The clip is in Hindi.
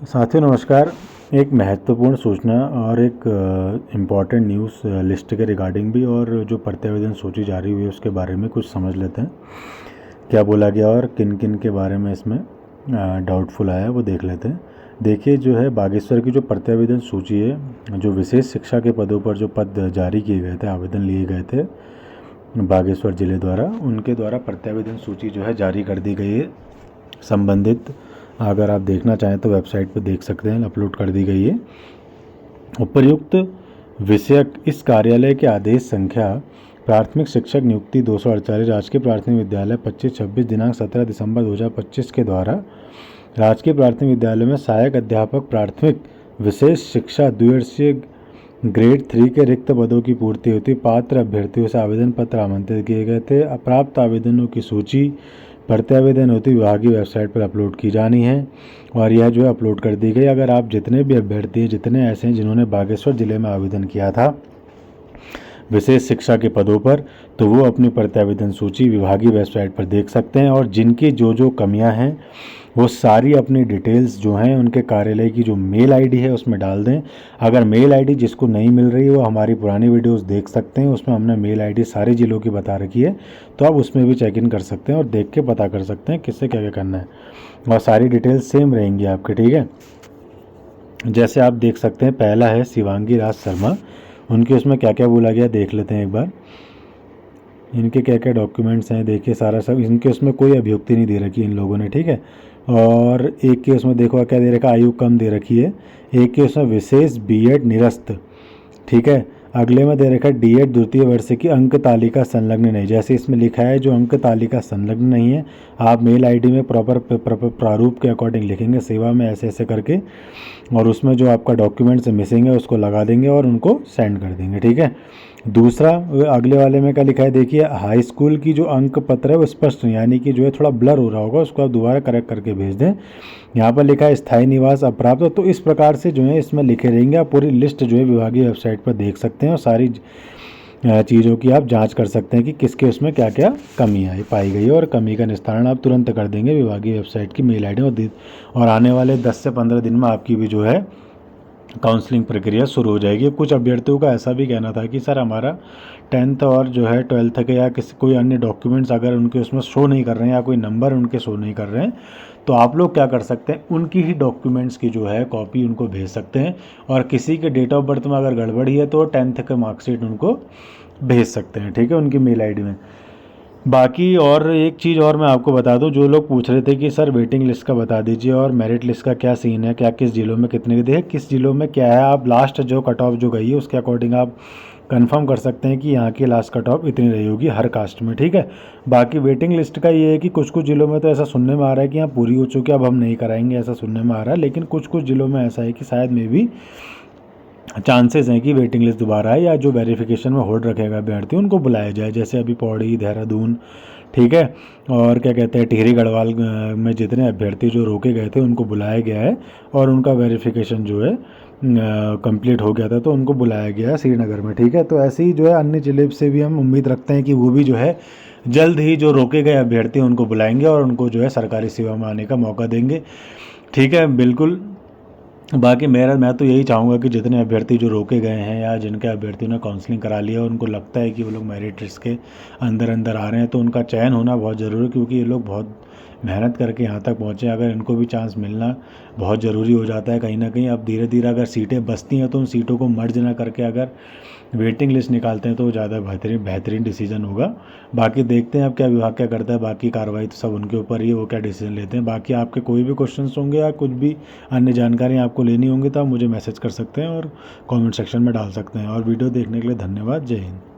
साथियों नमस्कार। एक महत्वपूर्ण सूचना और एक इम्पॉर्टेंट न्यूज़ लिस्ट के रिगार्डिंग भी और जो प्रत्यावेदन सूची जारी हुई है उसके बारे में कुछ समझ लेते हैं। क्या बोला गया और किन किन के बारे में इसमें डाउटफुल आया वो देख लेते हैं। देखिए जो है बागेश्वर की जो प्रत्यावेदन सूची है, जो विशेष शिक्षा के पदों पर जो पद जारी किए गए थे, आवेदन लिए गए थे बागेश्वर ज़िले द्वारा, उनके द्वारा प्रत्यावेदन सूची जो है जारी कर दी गई है। संबंधित अगर आप देखना चाहें तो वेबसाइट पर देख सकते हैं, अपलोड कर दी गई है। उपर्युक्त विषयक इस कार्यालय के आदेश संख्या प्राथमिक शिक्षक नियुक्ति 248 राजकीय प्राथमिक विद्यालय 25-26 दिनांक 17 दिसंबर 2025 के द्वारा राजकीय प्राथमिक विद्यालय में सहायक अध्यापक प्राथमिक विशेष शिक्षा द्विवर्षीय ग्रेड 3 के रिक्त पदों की पूर्ति होती पात्र अभ्यर्थियों से आवेदन पत्र आमंत्रित किए गए थे। अप्राप्त आवेदनों की सूची प्रत्यावेदन होती विभागीय वेबसाइट पर अपलोड की जानी है और यह जो है अपलोड कर दी गई। अगर आप जितने भी अभ्यर्थी हैं, जितने ऐसे हैं जिन्होंने बागेश्वर ज़िले में आवेदन किया था विशेष शिक्षा के पदों पर, तो वो अपनी प्रत्यावेदन सूची विभागीय वेबसाइट पर देख सकते हैं और जिनकी जो कमियां हैं वो सारी अपनी डिटेल्स जो हैं उनके कार्यालय की जो मेल आईडी है उसमें डाल दें। अगर मेल आईडी जिसको नहीं मिल रही है वो हमारी पुरानी वीडियोस देख सकते हैं, उसमें हमने मेल आईडी सारे ज़िलों की बता रखी है, तो आप उसमें भी चेक इन कर सकते हैं और देख के पता कर सकते हैं किससे क्या क्या करना है और सारी डिटेल्स सेम रहेंगी आपके। ठीक है, जैसे आप देख सकते हैं पहला है शिवांगी राज शर्मा, उनके उसमें क्या क्या बोला गया देख लेते हैं एक बार। इनके क्या क्या डॉक्यूमेंट्स हैं देखिए, सारा सब इनके उसमें कोई अभियुक्ति नहीं दे रखी इन लोगों ने। ठीक है, और एक के उसमें देखो क्या दे रखा, आयु कम दे रखी है। एक के उसमें विशेष बीएड निरस्त, ठीक है। अगले में दे रखा है डीएड द्वितीय वर्ष की अंक तालिका संलग्न नहीं, जैसे इसमें लिखा है जो अंक तालिका संलग्न नहीं है आप मेल आईडी में प्रॉपर प्रारूप के अकॉर्डिंग लिखेंगे सेवा में ऐसे ऐसे करके, और उसमें जो आपका डॉक्यूमेंट्स मिसिंग है उसको लगा देंगे और उनको सेंड कर देंगे। ठीक है, दूसरा अगले वाले में क्या लिखा है देखिए, हाई स्कूल की जो अंक पत्र है वो स्पष्ट नहीं, यानी कि जो है थोड़ा ब्लर हो रहा होगा, उसको आप दोबारा करेक्ट करके भेज दें। यहाँ पर लिखा है स्थायी निवास अप्राप्त, तो इस प्रकार से जो है इसमें लिखे रहेंगे। आप पूरी लिस्ट जो है विभागीय वेबसाइट पर देख सकते हैं और सारी चीज़ों की आप जांच कर सकते हैं कि किसके उसमें क्या क्या कमी आई पाई गई है, और कमी का निस्तारण आप तुरंत कर देंगे विभागीय वेबसाइट की मेल आईडी और आने वाले 10 से 15 दिन में आपकी भी जो है काउंसलिंग प्रक्रिया शुरू हो जाएगी। कुछ अभ्यर्थियों का ऐसा भी कहना था कि सर हमारा 10th और जो है 12th के या किसी कोई अन्य डॉक्यूमेंट्स अगर उनके उसमें शो नहीं कर रहे हैं या कोई नंबर उनके शो नहीं कर रहे हैं, तो आप लोग क्या कर सकते हैं, उनकी ही डॉक्यूमेंट्स की जो है कॉपी उनको भेज सकते हैं, और किसी के डेट ऑफ बर्थ में अगर गड़बड़ी है तो 10th के मार्कशीट उनको भेज सकते हैं। ठीक है, उनकी मेल आईडी में। बाकी और एक चीज़ और मैं आपको बता दूं, जो लोग पूछ रहे थे कि सर वेटिंग लिस्ट का बता दीजिए और मेरिट लिस्ट का क्या सीन है, क्या किस जिलों में कितने की देखिए किस जिलों में क्या है, आप लास्ट जो कट ऑफ जो गई है उसके अकॉर्डिंग आप कंफर्म कर सकते हैं कि यहाँ की लास्ट कट ऑफ इतनी रही होगी हर कास्ट में। ठीक है, बाकी वेटिंग लिस्ट का ये है कि कुछ कुछ जिलों में तो ऐसा सुनने में आ रहा है कि यहाँ पूरी हो चुकी है अब हम नहीं कराएंगे, ऐसा सुनने में आ रहा है, लेकिन कुछ कुछ जिलों में ऐसा है कि शायद मे भी चांसेस हैं कि वेटिंग लिस्ट दोबारा है या जो वेरिफिकेशन में होल्ड रखेगा अभ्यर्थी उनको बुलाया जाए, जैसे अभी पौड़ी, देहरादून, ठीक है, और क्या कहते हैं टिहरी गढ़वाल में जितने अभ्यर्थी जो रोके गए थे उनको बुलाया गया है और उनका वेरिफिकेशन जो है कंप्लीट हो गया था तो उनको बुलाया गया है श्रीनगर में। ठीक है, तो ऐसे ही जो है अन्य जिले से भी हम उम्मीद रखते हैं कि वो भी जो है जल्द ही जो रोके गए अभ्यर्थी उनको बुलाएंगे और उनको जो है सरकारी सेवा में आने का मौका देंगे। ठीक है, बिल्कुल। बाकी मैं तो यही चाहूँगा कि जितने अभ्यर्थी जो रोके गए हैं या जिनके अभ्यर्थियों ने काउंसलिंग करा लिया उनको लगता है कि वो लोग मेरिट लिस्ट के अंदर आ रहे हैं, तो उनका चयन होना बहुत ज़रूरी है, क्योंकि ये लोग बहुत मेहनत करके यहाँ तक पहुँचे। अगर इनको भी चांस मिलना बहुत ज़रूरी हो जाता है कहीं ना कहीं। अब धीरे धीरे अगर सीटें बचती हैं तो उन सीटों को मर्ज ना करके अगर वेटिंग लिस्ट निकालते हैं तो ज़्यादा बेहतरीन डिसीजन होगा। बाकी देखते हैं अब क्या विभाग क्या करता है, बाकी कार्रवाई तो सब उनके ऊपर ही है, वो क्या डिसीजन लेते हैं। बाकी आपके कोई भी क्वेश्चंस होंगे या कुछ भी अन्य जानकारी आपको लेनी होंगी तो आप मुझे मैसेज कर सकते हैं और कमेंट सेक्शन में डाल सकते हैं। और वीडियो देखने के लिए धन्यवाद। जय हिंद।